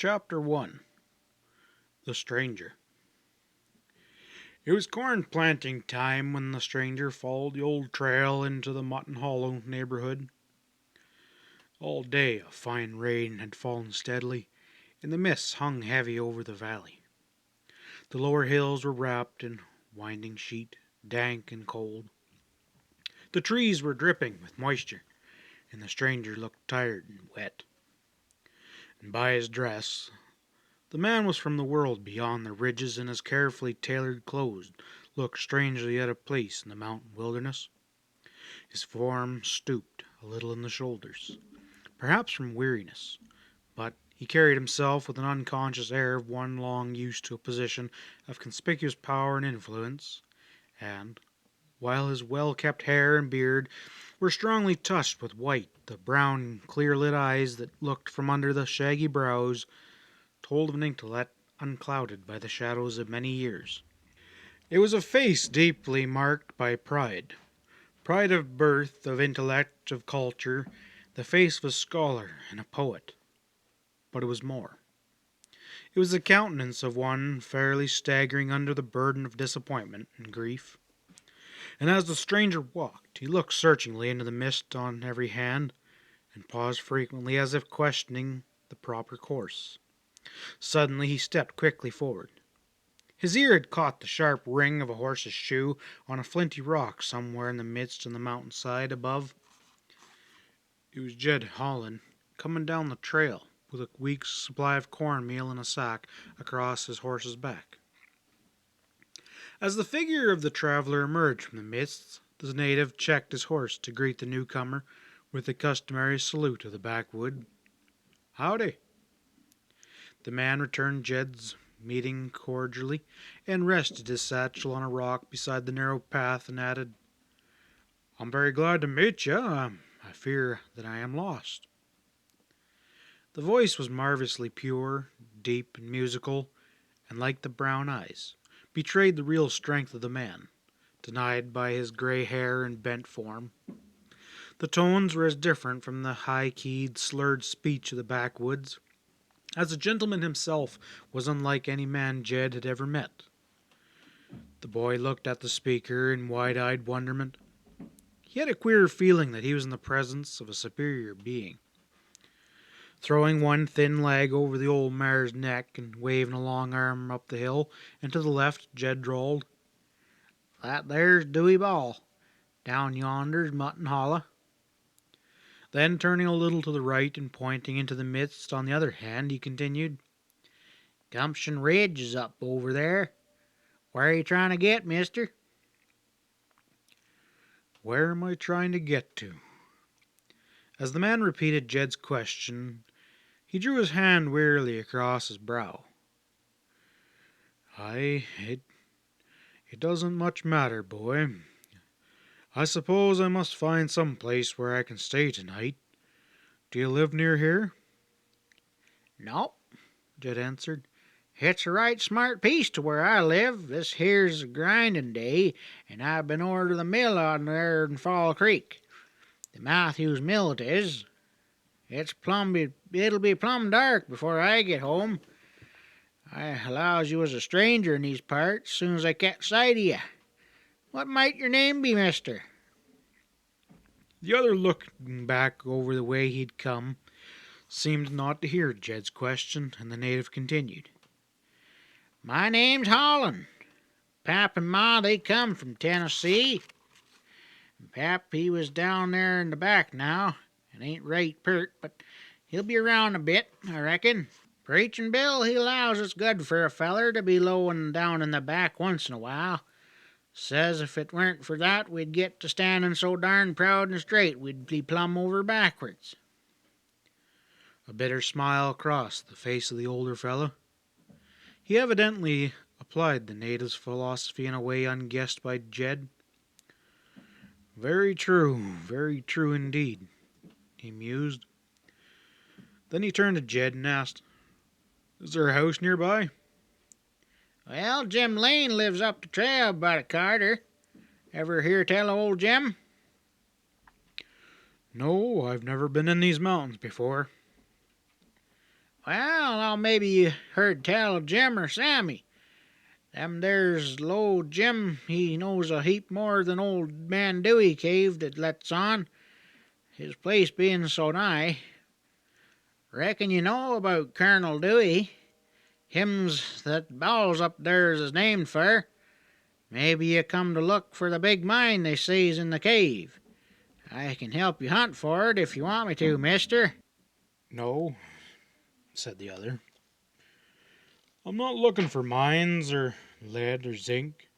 Chapter 1 The Stranger. It was corn planting time when the stranger followed the old trail into the Mutton Hollow neighborhood. All day a fine rain had fallen steadily, and the mists hung heavy over the valley. The lower hills were wrapped in winding sheet, dank and cold. The trees were dripping with moisture, and the stranger looked tired and wet. And by his dress, the man was from the world beyond the ridges, and his carefully tailored clothes looked strangely out of place in the mountain wilderness. His form stooped a little in the shoulders, perhaps from weariness, but he carried himself with an unconscious air of one long used to a position of conspicuous power and influence, and, while his well-kept hair and beard were strongly touched with white, the brown, clear-lit eyes that looked from under the shaggy brows told of an intellect unclouded by the shadows of many years. It was a face deeply marked by pride. Pride of birth, of intellect, of culture, the face of a scholar and a poet. But it was more. It was the countenance of one fairly staggering under the burden of disappointment and grief. And as the stranger walked, he looked searchingly into the mist on every hand, and paused frequently as if questioning the proper course. Suddenly he stepped quickly forward. His ear had caught the sharp ring of a horse's shoe on a flinty rock somewhere in the midst of the mountainside above. It was Jed Holland coming down the trail with a week's supply of cornmeal in a sack across his horse's back. As the figure of the traveler emerged from the mists, the native checked his horse to greet the newcomer with the customary salute of the backwood. "Howdy." The man returned Jed's meeting cordially, and rested his satchel on a rock beside the narrow path, and added, "I'm very glad to meet you. I fear that I am lost." The voice was marvelously pure, deep and musical, and like the brown eyes, betrayed the real strength of the man, denied by his gray hair and bent form. The tones were as different from the high-keyed, slurred speech of the backwoods as the gentleman himself was unlike any man Jed had ever met. The boy looked at the speaker in wide-eyed wonderment. He had a queer feeling that he was in the presence of a superior being. Throwing one thin leg over the old mare's neck and waving a long arm up the hill and to the left, Jed drawled, "That there's Dewey Ball. Down yonder's Mutton Hollow." Then, turning a little to the right and pointing into the midst on the other hand, he continued, "Gumption Ridge is up over there. Where are you trying to get, mister?" Where am I trying to get to? As the man repeated Jed's question, he drew his hand wearily across his brow. It doesn't much matter, boy. I suppose I must find some place where I can stay tonight. Do you live near here?" "Nope," Jed answered. "It's a right smart piece to where I live. This here's a grindin' day, and I've been over to the mill on there in Fall Creek. The Matthews Mill it is. It'll be plumb dark before I get home. I allows you was a stranger in these parts soon as I catch sight of you. What might your name be, mister?" The other, looking back over the way he'd come, seemed not to hear Jed's question, and the native continued, "My name's Holland. Pap and Ma, they come from Tennessee. Pap, he was down there in the back now, and ain't right pert, but he'll be around a bit, I reckon. Preachin' Bill, he allows it's good for a feller to be low and down in the back once in a while. Says if it weren't for that, we'd get to standin' so darn proud and straight we'd be plumb over backwards." A bitter smile crossed the face of the older fellow. He evidently applied the native's philosophy in a way unguessed by Jed. Very true indeed," he mused. Then he turned to Jed and asked, "Is there a house nearby?" "Well, Jim Lane lives up the trail about a Carter. Ever hear tell of old Jim?" "No, I've never been in these mountains before." "Well, Well, maybe you heard tell of Jim or Sammy. Them there's low Jim, he knows a heap more than old man Dewey cave that lets on, his place being so nigh. Reckon you know about Colonel Dewey. Him's that bowls up there's is named for. Maybe you come to look for the big mine they say's in the cave. I can help you hunt for it if you want me to, mister. No, said the other. I'm not looking for mines or lead or zinc.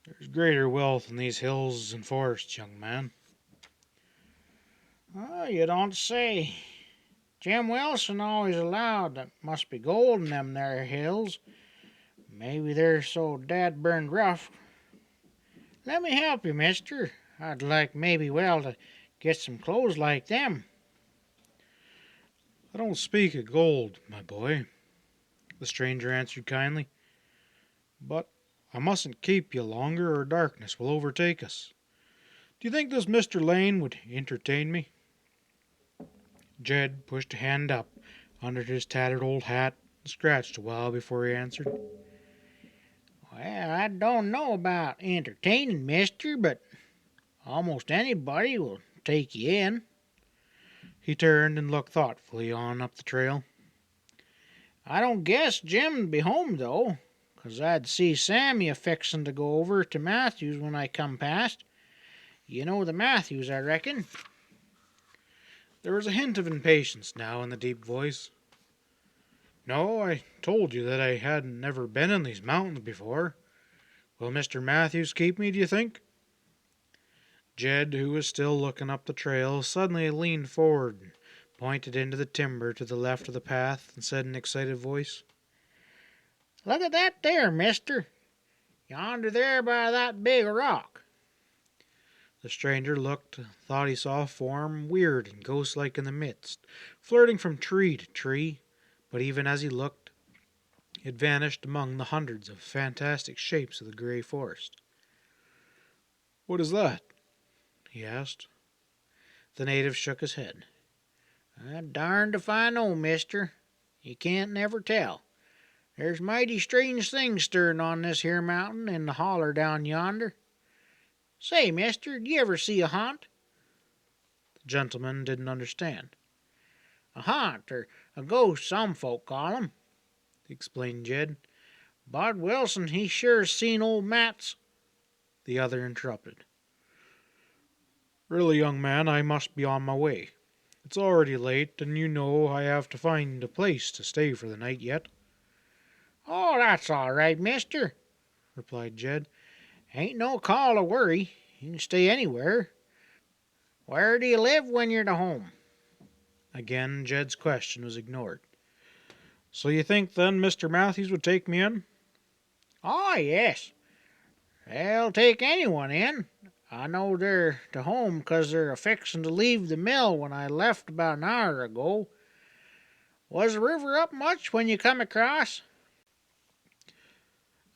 There's greater wealth in these hills and forests, young man. Oh, you don't say. Jim Wilson always allowed that must be gold in them there hills. Maybe they're so dad burned rough. Let me help you, mister. I'd like maybe well to get some clothes like them. I don't speak of gold, my boy, the stranger answered kindly. But I mustn't keep you longer or darkness will overtake us. Do you think this Mr. Lane would entertain me? Jed pushed a hand up under his tattered old hat and scratched a while before he answered. Well, I don't know about entertaining, mister, but almost anybody will take you in. He turned and looked thoughtfully on up the trail. I don't guess Jim'd be home, though, 'cause I'd see Sammy a-fixin' to go over to Matthew's when I come past. You know the Matthews, I reckon. There was a hint of impatience now in the deep voice. No, I told you that I hadn't never been in these mountains before. Will Mr. Matthews keep me, do you think? Jed, who was still looking up the trail, suddenly leaned forward and pointed into the timber to the left of the path and said in an excited voice, Look at that there, mister. Yonder there by that big rock. The stranger looked, thought he saw a form weird and ghost-like in the midst, flirting from tree to tree, but even as he looked, it vanished among the hundreds of fantastic shapes of the gray forest. What is that? He asked. The native shook his head. Darned if I know, mister. You can't never tell. There's mighty strange things stirring on this here mountain in the holler down yonder. Say, mister, d'ye ever see a haunt? The gentleman didn't understand. A haunt, or a ghost, some folk call 'em, Explained Jed. Bud Wilson, he sure's seen old Matt's. The other interrupted. Really, young man, I must be on my way. It's already late, and you know I have to find a place to stay for the night yet. Oh, that's all right, mister, replied Jed. Ain't no call to worry. You can stay anywhere. Where do you live when you're to home? Again, Jed's question was ignored. So you think, then, Mr. Matthews would take me in? Oh, yes. They'll take anyone in. I know they're to home 'cause they're a-fixin' to leave the mill when I left about an hour ago. Was the river up much when you come across?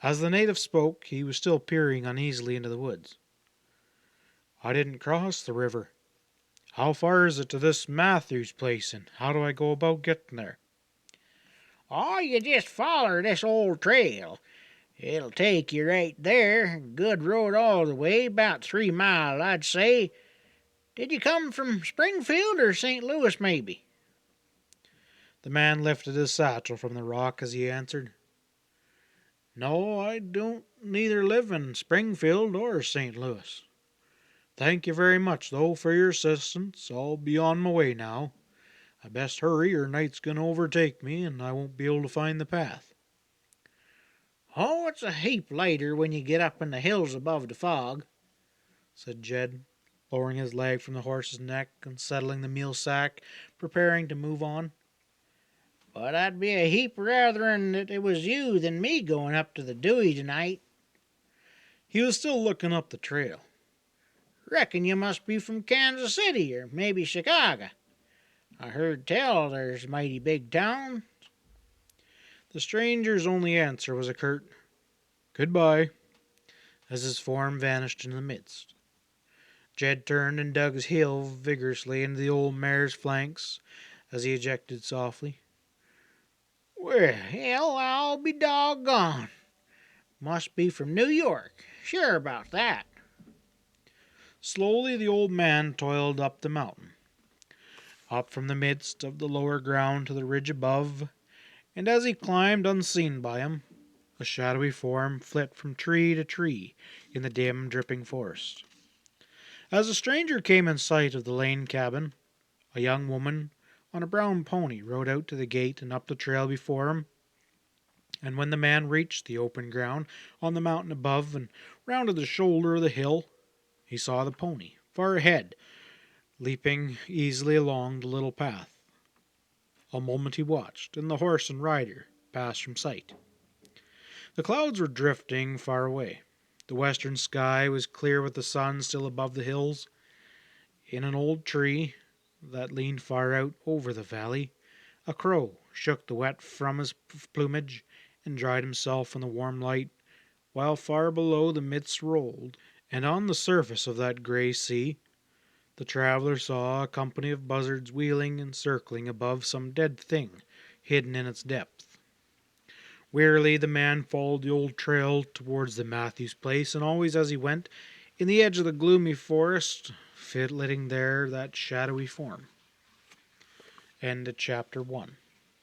As the native spoke, he was still peering uneasily into the woods. I didn't cross the river. How far is it to this Matthews place, and how do I go about getting there? Oh, you just foller this old trail. It'll take you right there. Good road all the way, 'bout 3 mile, I'd say. Did you come from Springfield or St. Louis, maybe? The man lifted his satchel from the rock as he answered. No, I don't neither live in Springfield or St. Louis. Thank you very much, though, for your assistance. I'll be on my way now. I best hurry or night's going to overtake me, and I won't be able to find the path. Oh, it's a heap lighter when you get up in the hills above the fog, said Jed, lowering his leg from the horse's neck and settling the meal sack, preparing to move on. But I'd be a heap rather'n that it was you than me going up to the Dewey tonight. He was still looking up the trail. Reckon you must be from Kansas City or maybe Chicago. I heard tell there's mighty big towns. The stranger's only answer was a curt "Goodbye," as his form vanished in the midst. Jed turned and dug his heel vigorously into the old mare's flanks as he ejected softly, Well, I'll be doggone. Must be from New York. Sure about that. Slowly the old man toiled up the mountain, up from the midst of the lower ground to the ridge above, and as he climbed unseen by him, a shadowy form flit from tree to tree in the dim, dripping forest. As the stranger came in sight of the Lane cabin, a young woman on a brown pony rode out to the gate and up the trail before him, and when the man reached the open ground on the mountain above and rounded the shoulder of the hill, he saw the pony far ahead, leaping easily along the little path. A moment he watched, and the horse and rider passed from sight. The clouds were drifting far away. The western sky was clear with the sun still above the hills. In an old tree that leaned far out over the valley, a crow shook the wet from his plumage and dried himself in the warm light, while far below the mist rolled, and on the surface of that gray sea the traveler saw a company of buzzards wheeling and circling above some dead thing hidden in its depth. Wearily the man followed the old trail towards the Matthews place, and always as he went, in the edge of the gloomy forest, flitting there that shadowy form. End of chapter 1.